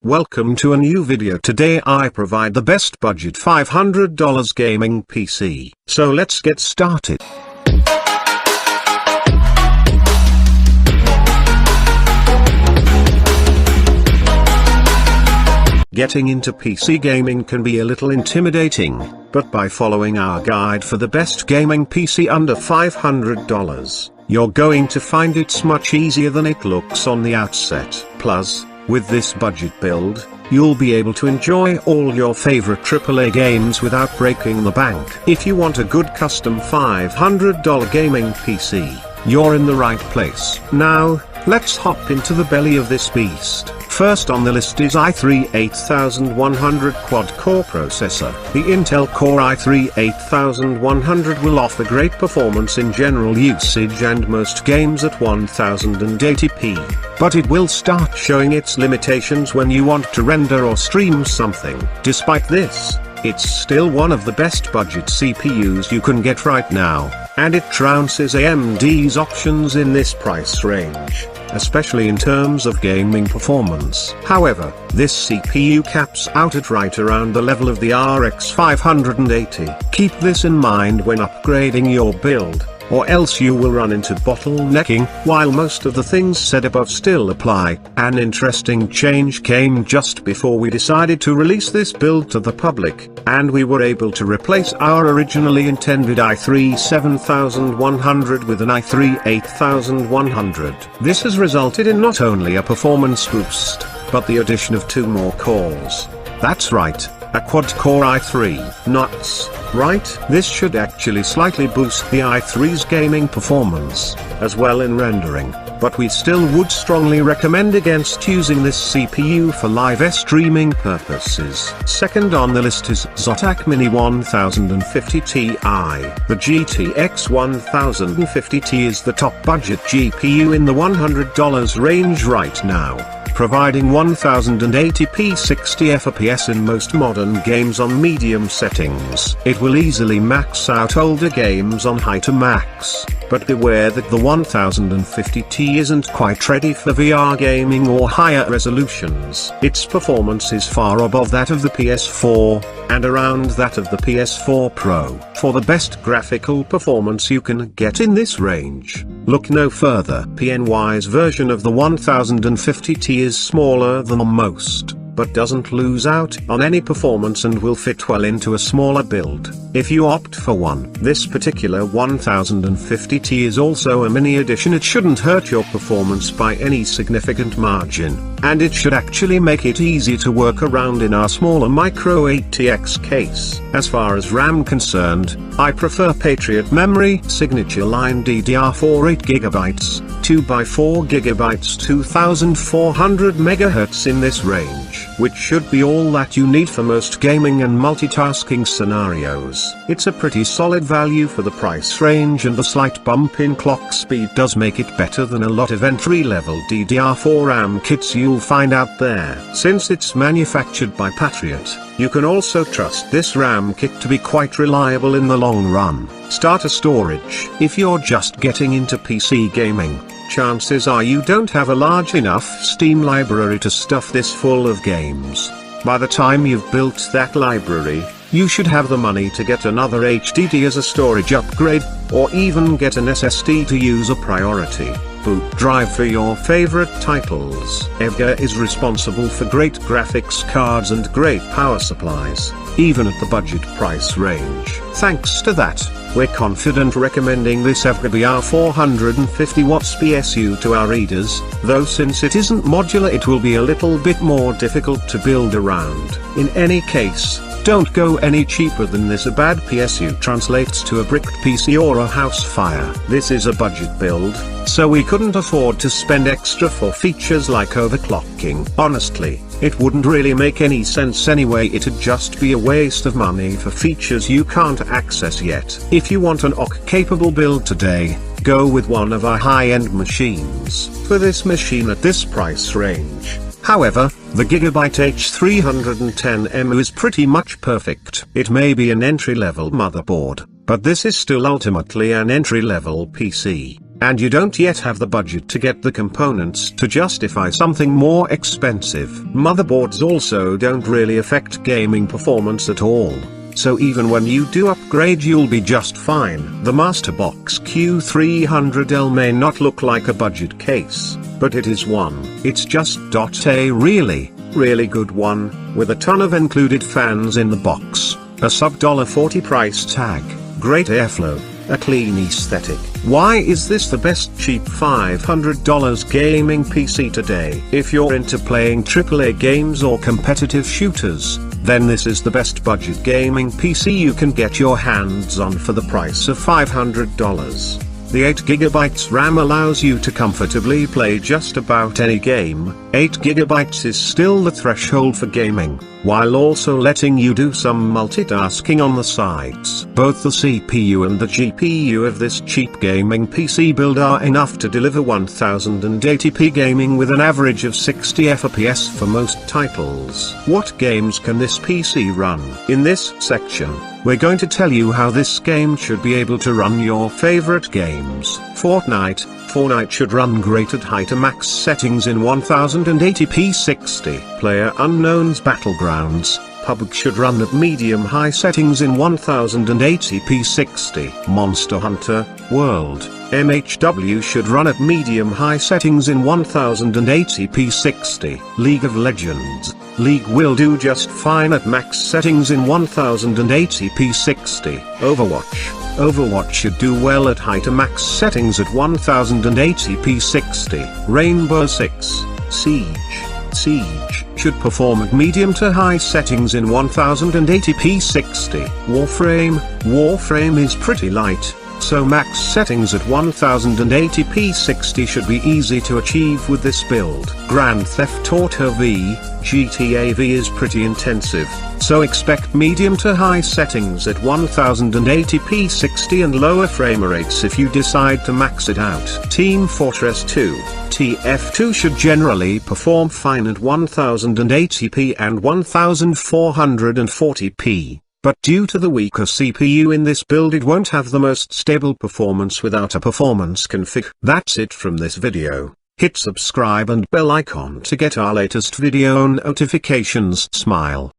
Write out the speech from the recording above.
Welcome to a new video. Today I provide the best budget $500 gaming PC. So let's get started. Getting into PC gaming can be a little intimidating, but by following our guide for the best gaming PC under $500, you're going to find it's much easier than it looks on the outset. Plus, with this budget build, you'll be able to enjoy all your favorite AAA games without breaking the bank. If you want a good custom $500 gaming PC, you're in the right place. Now, let's hop into the belly of this beast. First on the list is i3 8100 quad-core processor. The Intel Core i3 8100 will offer great performance in general usage and most games at 1080p, but it will start showing its limitations when you want to render or stream something. Despite this, it's still one of the best budget CPUs you can get right now, and it trounces AMD's options in this price range, especially in terms of gaming performance. However, this CPU caps out at right around the level of the RX 580. Keep this in mind when upgrading your build, or else you will run into bottlenecking. While most of the things said above still apply, an interesting change came just before we decided to release this build to the public, and we were able to replace our originally intended i3 7100 with an i3 8100. This has resulted in not only a performance boost, but the addition of 2 more cores. That's right, a quad-core i3. Nuts, right? This should actually slightly boost the i3's gaming performance, as well in rendering, but we still would strongly recommend against using this CPU for live streaming purposes. Second on the list is Zotac Mini 1050 Ti. The GTX 1050 is the top budget GPU in the $100 range right now, providing 1080p 60 FPS in most modern games on medium settings. It will easily max out older games on high to max, but beware that the 1050T isn't quite ready for VR gaming or higher resolutions. Its performance is far above that of the PS4, and around that of the PS4 Pro. For the best graphical performance you can get in this range, look no further. PNY's version of the 1050T is smaller than most, but doesn't lose out on any performance and will fit well into a smaller build, if you opt for one. This particular 1050T is also a mini edition. It shouldn't hurt your performance by any significant margin, and it should actually make it easy to work around in our smaller micro ATX case. As far as RAM concerned, I prefer Patriot memory, signature line DDR4 8GB, 2x4GB 2400 MHz in this range, which should be all that you need for most gaming and multitasking scenarios. It's a pretty solid value for the price range, and the slight bump in clock speed does make it better than a lot of entry-level DDR4 RAM kits you'll find out there. Since it's manufactured by Patriot, you can also trust this RAM kit to be quite reliable in the long run. Starter storage. If you're just getting into PC gaming, chances are you don't have a large enough Steam library to stuff this full of games. By the time you've built that library, you should have the money to get another HDD as a storage upgrade, or even get an SSD to use a priority boot drive for your favorite titles. EVGA is responsible for great graphics cards and great power supplies, even at the budget price range. Thanks to that, we're confident recommending this EVGA BR 450 watts PSU to our readers, though since it isn't modular it will be a little bit more difficult to build around. In any case, don't go any cheaper than this. A bad PSU translates to a bricked PC or a house fire. This is a budget build, so we couldn't afford to spend extra for features like overclocking. Honestly, it wouldn't really make any sense anyway. It'd just be a waste of money for features you can't access yet. If you want an OC-capable build today, go with one of our high-end machines. For this machine at this price range, however, the Gigabyte H310M is pretty much perfect. It may be an entry-level motherboard, but this is still ultimately an entry-level PC. and you don't yet have the budget to get the components to justify something more expensive. Motherboards also don't really affect gaming performance at all, so even when you do upgrade you'll be just fine. The MasterBox Q300L may not look like a budget case, but it is one. It's just a really good one, with a ton of included fans in the box, a sub $40 price tag, great airflow, a clean aesthetic. Why is this the best cheap $500 gaming PC today? If you're into playing AAA games or competitive shooters, then this is the best budget gaming PC you can get your hands on for the price of $500. The 8GB RAM allows you to comfortably play just about any game. 8GB is still the threshold for gaming, while also letting you do some multitasking on the sides. Both the CPU and the GPU of this cheap gaming PC build are enough to deliver 1080p gaming with an average of 60 FPS for most titles. What games can this PC run? In this section, we're going to tell you how this game should be able to run your favorite games. Fortnite should run great at high to max settings in 1080p 60. PlayerUnknown's Battlegrounds, PUBG should run at medium-high settings in 1080p 60. Monster Hunter World, MHW should run at medium-high settings in 1080p 60. League of Legends, League will do just fine at max settings in 1080p 60. Overwatch should do well at high to max settings at 1080p 60. Rainbow Six Siege should perform at medium to high settings in 1080p 60. Warframe is pretty light, so max settings at 1080p 60 should be easy to achieve with this build. Grand Theft Auto V, GTA V is pretty intensive, so expect medium to high settings at 1080p 60 and lower frame rates if you decide to max it out. Team Fortress 2, TF2 should generally perform fine at 1080p and 1440p. But due to the weaker CPU in this build it won't have the most stable performance without a performance config. That's it from this video. Hit subscribe and bell icon to get our latest video notifications. Smile.